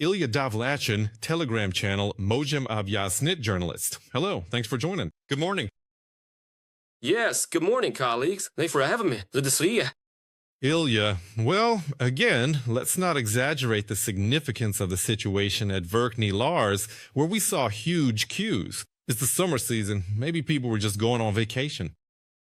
Ilya Davlachin, Telegram channel Mojem Avyasnit journalist. Hello, thanks for joining. Good morning. Yes, good morning, colleagues. Thanks for having me. Good to see you. Ilya, well, again, let's not exaggerate the significance of the situation at Verkhney Lars, where we saw huge queues. It's the summer season. Maybe people were just going on vacation.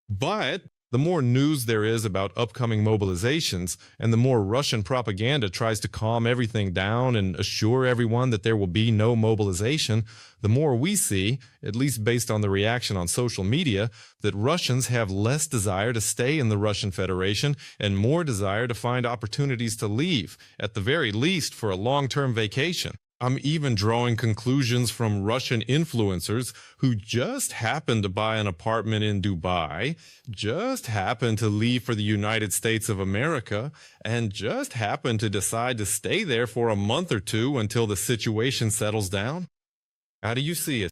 But the more news there is about upcoming mobilizations, and the more Russian propaganda tries to calm everything down and assure everyone that there will be no mobilization, the more we see, at least based on the reaction on social media, that Russians have less desire to stay in the Russian Federation and more desire to find opportunities to leave, at the very least for a long-term vacation. I'm even drawing conclusions from Russian influencers who just happened to buy an apartment in Dubai, just happened to leave for the United States of America, and just happened to decide to stay there for a month or two until the situation settles down. How do you see it?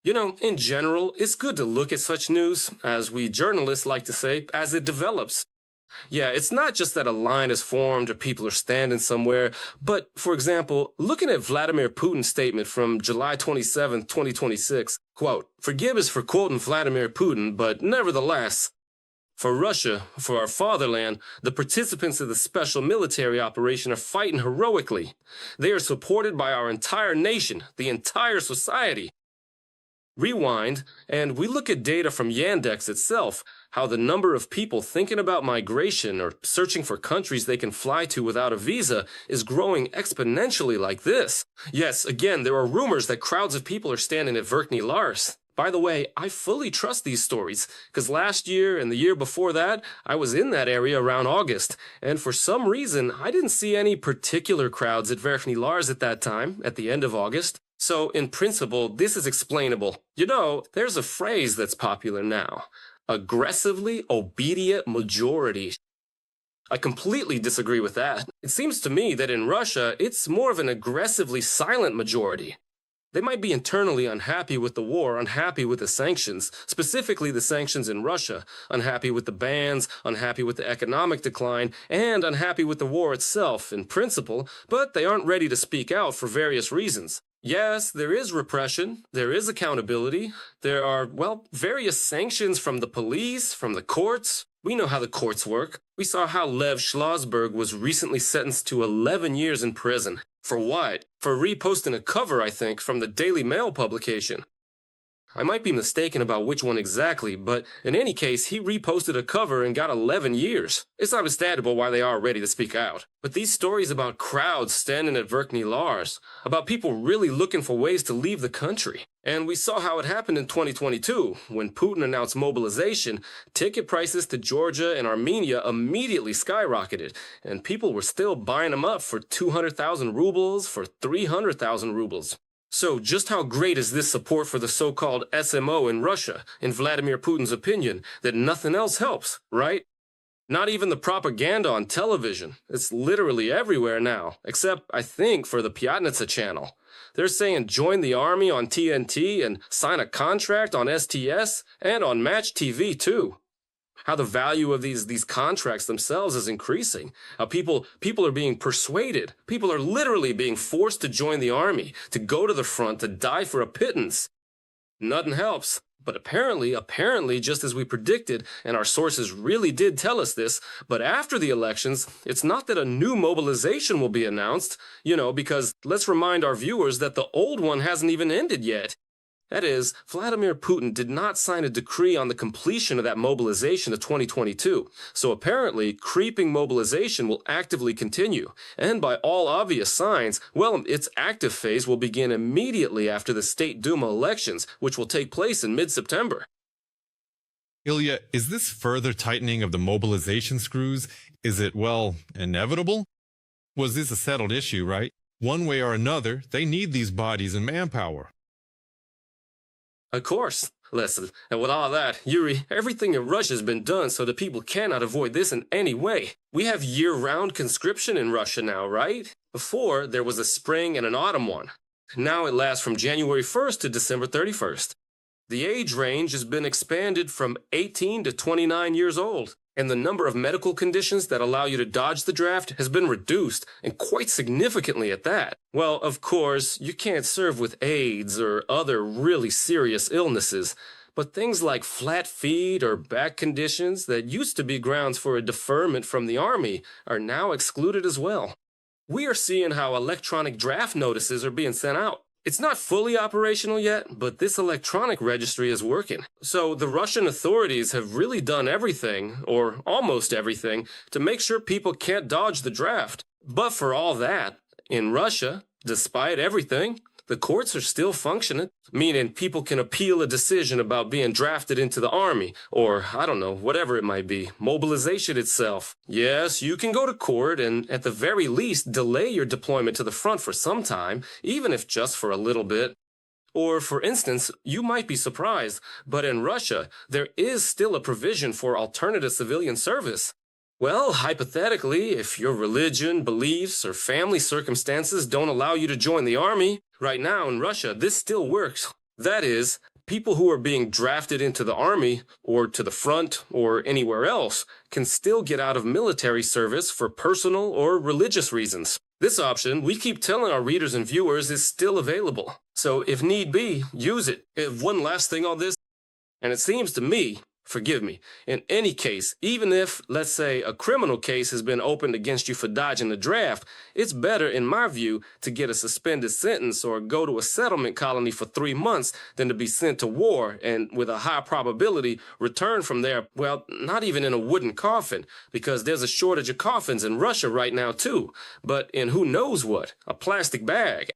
You know, in general, it's good to look at such news, as we journalists like to say, as it develops. Yeah, it's not just that a line is formed or people are standing somewhere, but, for example, looking at Vladimir Putin's statement from July 27, 2026, quote, "Forgive us for quoting Vladimir Putin, but nevertheless, for Russia, for our fatherland, the participants of the special military operation are fighting heroically. They are supported by our entire nation, the entire society." Rewind, and we look at data from Yandex itself, how the number of people thinking about migration or searching for countries they can fly to without a visa is growing exponentially like this. Yes, again, there are rumors that crowds of people are standing at Verkhney Lars. By the way, I fully trust these stories, because last year and the year before that, I was in that area around August, and for some reason, I didn't see any particular crowds at Verkhney Lars at that time, at the end of August. So, in principle, this is explainable. You know, there's a phrase that's popular now. Aggressively obedient majority. I completely disagree with that. It seems to me that in Russia, it's more of an aggressively silent majority. They might be internally unhappy with the war, unhappy with the sanctions, specifically the sanctions in Russia, unhappy with the bans, unhappy with the economic decline, and unhappy with the war itself, in principle, but they aren't ready to speak out for various reasons. Yes, there is repression, there is accountability, there are, well, various sanctions from the police, from the courts. We know how the courts work. We saw how Lev Schlossberg was recently sentenced to 11 years in prison. For what? For reposting a cover, I think, from the Daily Mail publication. I might be mistaken about which one exactly, but in any case, he reposted a cover and got 11 years. It's understandable why they are ready to speak out. But these stories about crowds standing at Verkhney Lars, about people really looking for ways to leave the country. And we saw how it happened in 2022, when Putin announced mobilization, ticket prices to Georgia and Armenia immediately skyrocketed, and people were still buying them up for 200,000 rubles, for 300,000 rubles. So just how great is this support for the so-called SMO in Russia, in Vladimir Putin's opinion, that nothing else helps, right? Not even the propaganda on television. It's literally everywhere now, except, I think, for the Pyatnitsa channel. They're saying join the army on TNT and sign a contract on STS and on Match TV too. How the value of these contracts themselves is increasing. How people are being persuaded. People are literally being forced to join the army, to go to the front, to die for a pittance. Nothing helps. But apparently, just as we predicted, and our sources really did tell us this, but after the elections, it's not that a new mobilization will be announced, because let's remind our viewers that the old one hasn't even ended yet. That is, Vladimir Putin did not sign a decree on the completion of that mobilization of 2022. So apparently, creeping mobilization will actively continue. And by all obvious signs, well, its active phase will begin immediately after the State Duma elections, which will take place in mid-September. Ilya, is this further tightening of the mobilization screws? Is it, well, inevitable? Was this a settled issue, right? One way or another, they need these bodies and manpower. Of course. Listen, and with all that, Yuri, everything in Russia has been done so that people cannot avoid this in any way. We have year-round conscription in Russia now, right? Before, there was a spring and an autumn one. Now it lasts from January 1st to December 31st. The age range has been expanded from 18 to 29 years old. And the number of medical conditions that allow you to dodge the draft has been reduced, and quite significantly at that. Well, of course, you can't serve with AIDS or other really serious illnesses, but things like flat feet or back conditions that used to be grounds for a deferment from the Army are now excluded as well. We are seeing how electronic draft notices are being sent out. It's not fully operational yet, but this electronic registry is working. So the Russian authorities have really done everything, or almost everything, to make sure people can't dodge the draft. But for all that, in Russia, despite everything, the courts are still functioning, meaning people can appeal a decision about being drafted into the army, or, I don't know, whatever it might be, mobilization itself. Yes, you can go to court and, at the very least, delay your deployment to the front for some time, even if just for a little bit. Or, for instance, you might be surprised, but in Russia, there is still a provision for alternative civilian service. Well, hypothetically, if your religion, beliefs, or family circumstances don't allow you to join the army, right now in Russia, this still works. That is, people who are being drafted into the army, or to the front, or anywhere else, can still get out of military service for personal or religious reasons. This option, we keep telling our readers and viewers, is still available. So if need be, use it. One last thing on this, and it seems to me, forgive me, in any case, even if, let's say, a criminal case has been opened against you for dodging the draft, it's better, in my view, to get a suspended sentence or go to a settlement colony for 3 months than to be sent to war and, with a high probability, return from there, well, not even in a wooden coffin, because there's a shortage of coffins in Russia right now, too, but in who knows what, a plastic bag.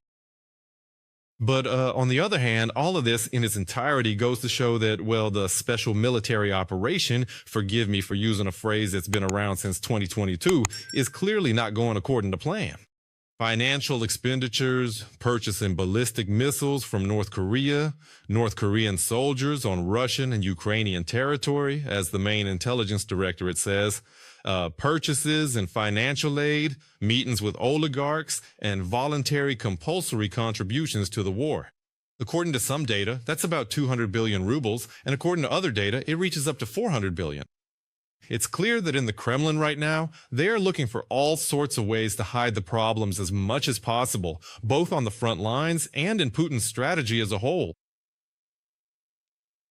But on the other hand, all of this in its entirety goes to show that, well, the special military operation, forgive me for using a phrase that's been around since 2022, is clearly not going according to plan. Financial expenditures, purchasing ballistic missiles from North Korea, North Korean soldiers on Russian and Ukrainian territory, as the main intelligence directorate says, purchases and financial aid, meetings with oligarchs, and voluntary compulsory contributions to the war. According to some data, that's about 200 billion rubles, and according to other data, it reaches up to 400 billion. It's clear that in the Kremlin right now, they are looking for all sorts of ways to hide the problems as much as possible, both on the front lines and in Putin's strategy as a whole.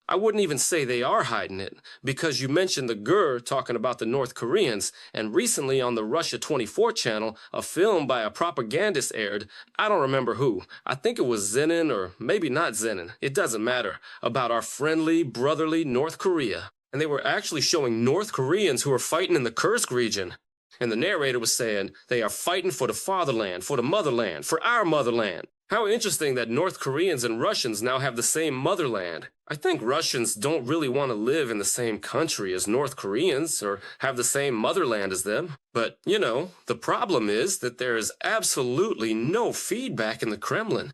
I wouldn't even say they are hiding it, because you mentioned the GUR talking about the North Koreans, and recently on the Russia 24 channel, a film by a propagandist aired, I don't remember who, I think it was Zenin or maybe not Zenin, it doesn't matter, about our friendly, brotherly North Korea. And they were actually showing North Koreans who are fighting in the Kursk region. And the narrator was saying, they are fighting for the fatherland, for the motherland, for our motherland. How interesting that North Koreans and Russians now have the same motherland. I think Russians don't really want to live in the same country as North Koreans or have the same motherland as them. But, you know, the problem is that there is absolutely no feedback in the Kremlin.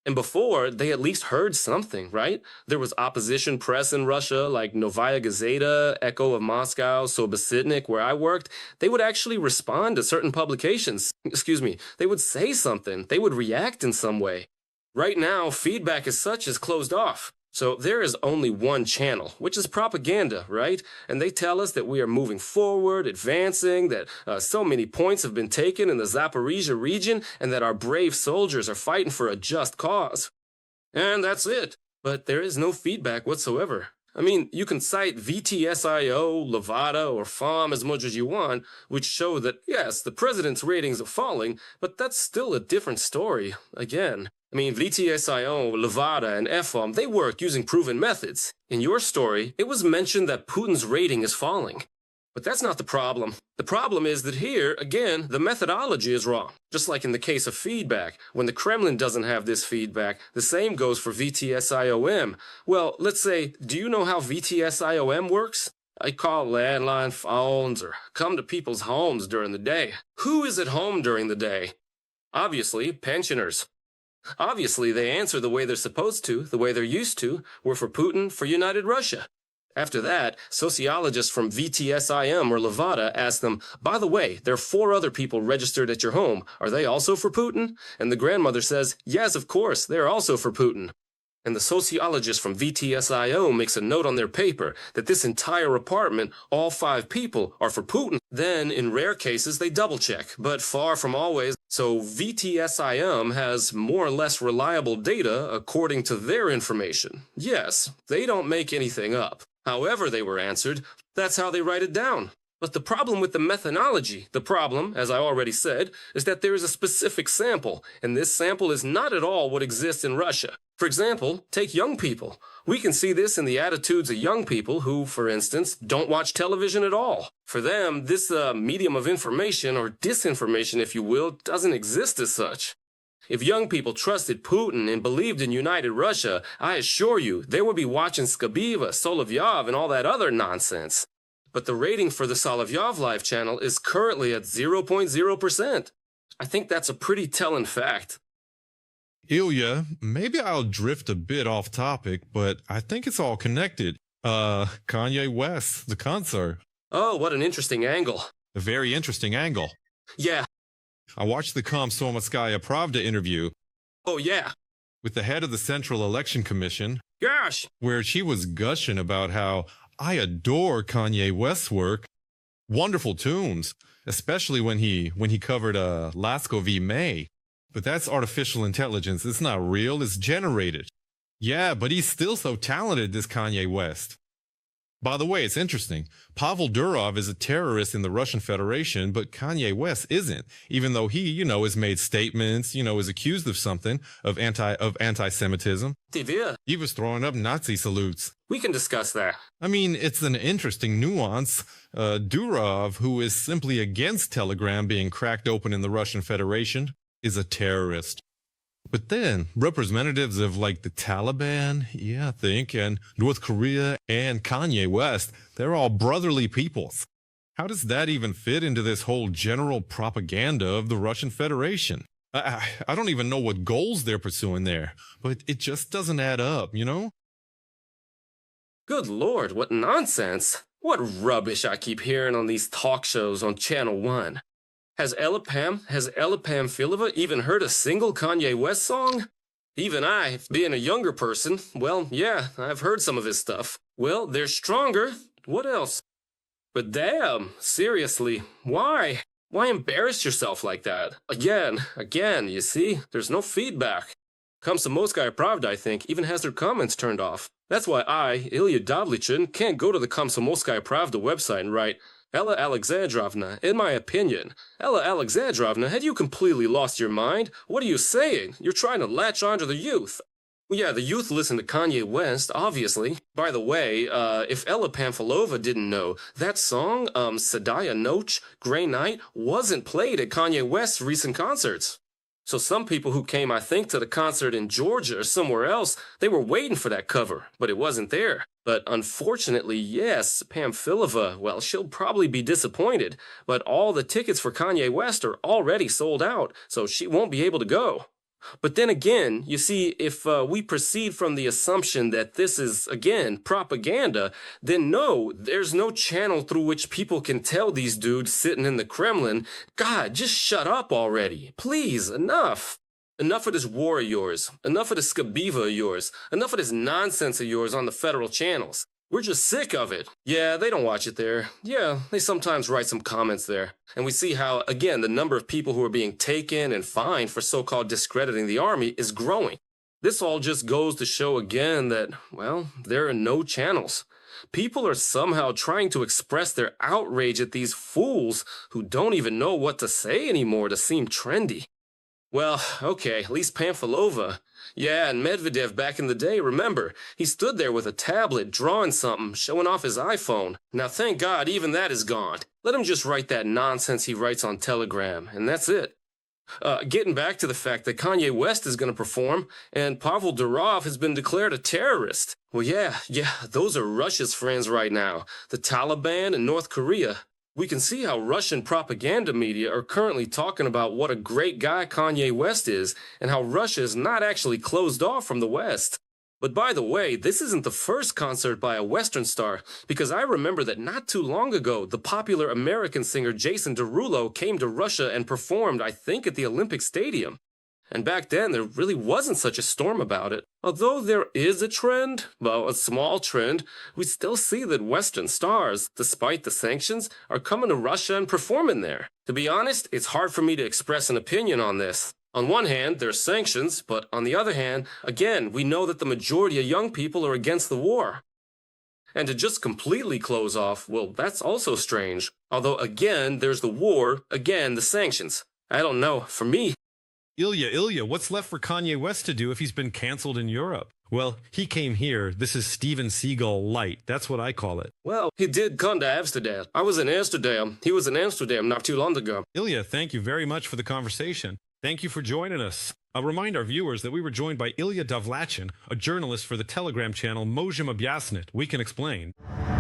And before, they at least heard something, right? There was opposition press in Russia, like Novaya Gazeta, Echo of Moscow, Sobesitnik, where I worked. They would actually respond to certain publications. They would say something. They would react in some way. Right now, feedback as such is closed off. So there is only one channel, which is propaganda, right? And they tell us that we are moving forward, advancing, that so many points have been taken in the Zaporizhia region, and that our brave soldiers are fighting for a just cause. And that's it. But there is no feedback whatsoever. I mean, you can cite VTSIO, Levada, or FOM as much as you want, which show that, yes, the president's ratings are falling, but that's still a different story, again. I mean, VTSIO, Levada, and FOM, they work using proven methods. In your story, it was mentioned that Putin's rating is falling. But that's not the problem. The problem is that here, again, the methodology is wrong. Just like in the case of feedback. When the Kremlin doesn't have this feedback, the same goes for VTSIOM. Well, let's say, do you know how VTSIOM works? I call landline phones or come to people's homes during the day. Who is at home during the day? Obviously, pensioners. Obviously, they answer the way they're supposed to, the way they're used to, were for Putin, for United Russia. After that, sociologists from VTSIM or Levada ask them, by the way, there are 4 other people registered at your home. Are they also for Putin? And the grandmother says, yes, of course, they're also for Putin. And the sociologist from VTSIO makes a note on their paper that this entire apartment, all 5 people, are for Putin. Then, in rare cases, they double-check, but far from always. So VTSIM has more or less reliable data according to their information. Yes, they don't make anything up. However they were answered, that's how they write it down. But the problem with the methodology, as I already said, is that there is a specific sample, and this sample is not at all what exists in Russia. For example, take young people. We can see this in the attitudes of young people who, for instance, don't watch television at all. For them, this medium of information, or disinformation if you will, doesn't exist as such. If young people trusted Putin and believed in united Russia, I assure you, they would be watching Skabiva, Solovyov, and all that other nonsense. But the rating for the Solovyov Live channel is currently at 0.0%. I think that's a pretty telling fact. Ilya, maybe I'll drift a bit off topic, but I think it's all connected. Kanye West, the concert. Oh, what an interesting angle. A very interesting angle. Yeah. I watched the Komsomolskaya Pravda interview. Oh, yeah. With the head of the Central Election Commission. Gosh. Where she was gushing about how I adore Kanye West's work. Wonderful tunes, especially when he covered Lasko v. May. But that's artificial intelligence. It's not real. It's generated. Yeah, but he's still so talented, this Kanye West. By the way, it's interesting. Pavel Durov is a terrorist in the Russian Federation, but Kanye West isn't, even though he, has made statements, is accused of something, of anti-Semitism. He was throwing up Nazi salutes. We can discuss that. I mean, it's an interesting nuance. Durov, who is simply against Telegram being cracked open in the Russian Federation, is a terrorist. But then, representatives of the Taliban, I think, and North Korea and Kanye West, they're all brotherly peoples. How does that even fit into this whole general propaganda of the Russian Federation? I don't even know what goals they're pursuing there, but it just doesn't add up, Good Lord, what nonsense. What rubbish I keep hearing on these talk shows on Channel 1. Has Ella Pamphilova even heard a single Kanye West song? Even I, being a younger person, well, yeah, I've heard some of his stuff. Well, they're stronger. What else? But damn, seriously, why? Why embarrass yourself like that? Again, you see, there's no feedback. Komsomolskaya Pravda, I think, even has their comments turned off. That's why I, Ilya Davlichin, can't go to the Komsomolskaya Pravda website and write, Ella Alexandrovna, in my opinion. Ella Alexandrovna, had you completely lost your mind? What are you saying? You're trying to latch onto the youth. Yeah, the youth listen to Kanye West, obviously. By the way, if Ella Pamphilova didn't know, that song, Sadaya Noche, Grey Night, wasn't played at Kanye West's recent concerts. So some people who came, I think, to the concert in Georgia or somewhere else, they were waiting for that cover, but it wasn't there. But unfortunately, yes, Pamphilova, well, she'll probably be disappointed, but all the tickets for Kanye West are already sold out, so she won't be able to go. But then again, you see, if we proceed from the assumption that this is, again, propaganda, then no, there's no channel through which people can tell these dudes sitting in the Kremlin, God, just shut up already. Please, enough. Enough of this war of yours. Enough of this Skabiva of yours. Enough of this nonsense of yours on the federal channels. We're just sick of it. Yeah, they don't watch it there. Yeah, they sometimes write some comments there. And we see how, again, the number of people who are being taken and fined for so-called discrediting the army is growing. This all just goes to show again that, well, there are no channels. People are somehow trying to express their outrage at these fools who don't even know what to say anymore to seem trendy. Well, okay, at least Pamphilova. Yeah, and Medvedev back in the day, remember, he stood there with a tablet drawing something, showing off his iPhone. Now thank God even that is gone. Let him just write that nonsense he writes on Telegram, and that's it. Getting back to the fact that Kanye West is going to perform, and Pavel Durov has been declared a terrorist. Well, yeah, those are Russia's friends right now, the Taliban and North Korea. We can see how Russian propaganda media are currently talking about what a great guy Kanye West is, and how Russia is not actually closed off from the West. But by the way, this isn't the first concert by a Western star, because I remember that not too long ago, the popular American singer Jason Derulo came to Russia and performed, I think, at the Olympic Stadium. And back then, there really wasn't such a storm about it. Although there is a trend, well, a small trend, we still see that Western stars, despite the sanctions, are coming to Russia and performing there. To be honest, it's hard for me to express an opinion on this. On one hand, there's sanctions, but on the other hand, again, we know that the majority of young people are against the war. And to just completely close off, well, that's also strange. Although, again, there's the war, again, the sanctions. I don't know, for me, Ilya, what's left for Kanye West to do if he's been canceled in Europe? Well, he came here. This is Steven Seagal light. That's what I call it. well, he did come to Amsterdam. I was in Amsterdam. He was in Amsterdam not too long ago. Ilya, thank you very much for the conversation. Thank you for joining us. I'll remind our viewers that we were joined by Ilya Davlachin, a journalist for the Telegram channel Mojim Objasnit. We Can Explain.